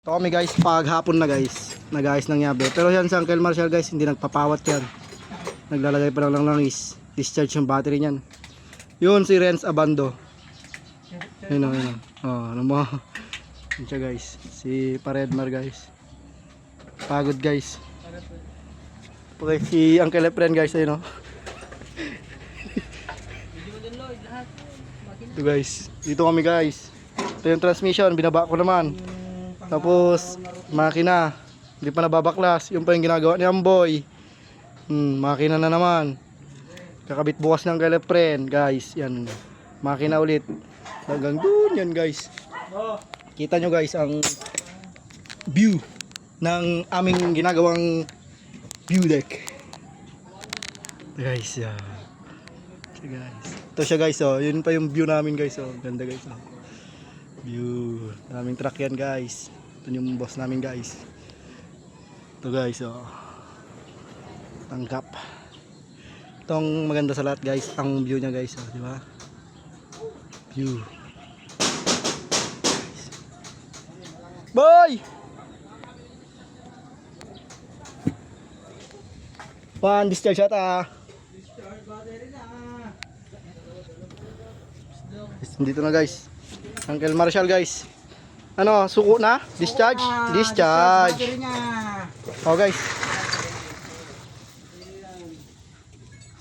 Ito kami guys, paghapon na guys, nag-ayos ng yabe. Pero yan si Uncle Marshall guys, hindi nagpapawat yan. Naglalagay pa lang ng langis. Discharge yung battery niyan. Yun si Renz Abando. Yun o, yun o. Oh, ano mo. Yun siya guys. Si Paredmar guys. Pagod guys. Okay, si Uncle Efren guys, ayun o. Ito guys, dito kami guys. Ito yung transmission, binaba ko naman. Tapos makina, hindi pa nababaklas. Yung pa yung ginagawa ni Amboy. Makina na naman. Kakabit bukas ng Efren guys. Yan, makina ulit. Hanggang dun yan guys. Kita nyo guys ang view ng aming ginagawang view deck. Ito guys, yan. Ito guys. Ito siya guys, oh. Yun pa yung view namin guys, oh. Ganda guys, oh. View. Daming truck yan guys. Ito yung boss namin guys. Ito guys, oh. Tangkap. Itong maganda sa lahat guys, ang view niya guys, oh, di ba? View. Boy! Pan, discharge ata. Discharge battery na. Dito na guys. Uncle Marshall guys. Ano, suko na? Discharge? Discharge. Oh guys.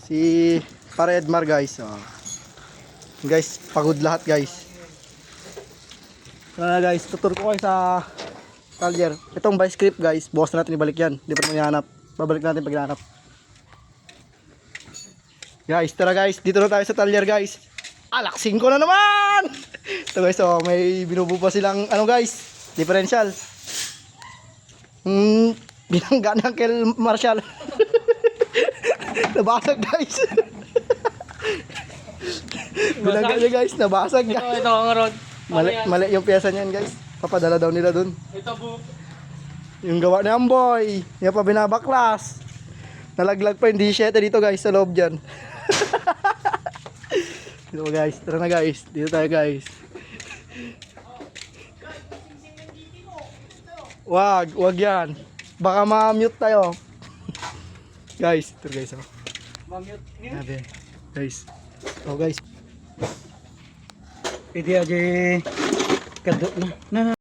Si Paredmar guys. Oh. Guys, pagod lahat guys. Guys, tutur ko kayo sa talyer. Itong vice grip guys, bukas na natin ibalik yan. Hindi pa naman ihanap. Babalik natin pag ihanap. Guys, tara guys, dito na tayo sa talyer guys. Alaksin ko na naman! Ito guys, oh, may binubo pa silang ano guys, differential. Binangga ng Uncle Marshall. Nabasag guys. Binangga niya guys, nabasag guys. Ito ang rod. Mali yung pyesa niyan guys. Papadala daw nila dun. Ito po. Yung gawa ni Amboy, yung pa binabaklas. Nalaglag pa yung D7 dito guys sa loob dyan. Dito guys, tara na guys. Dito tayo guys. Wag yan. Baka ma-mute tayo. Guys, ito guys, oh. Ma-mute. Grabe. Guys. Oh guys. Pwede aja kadok na.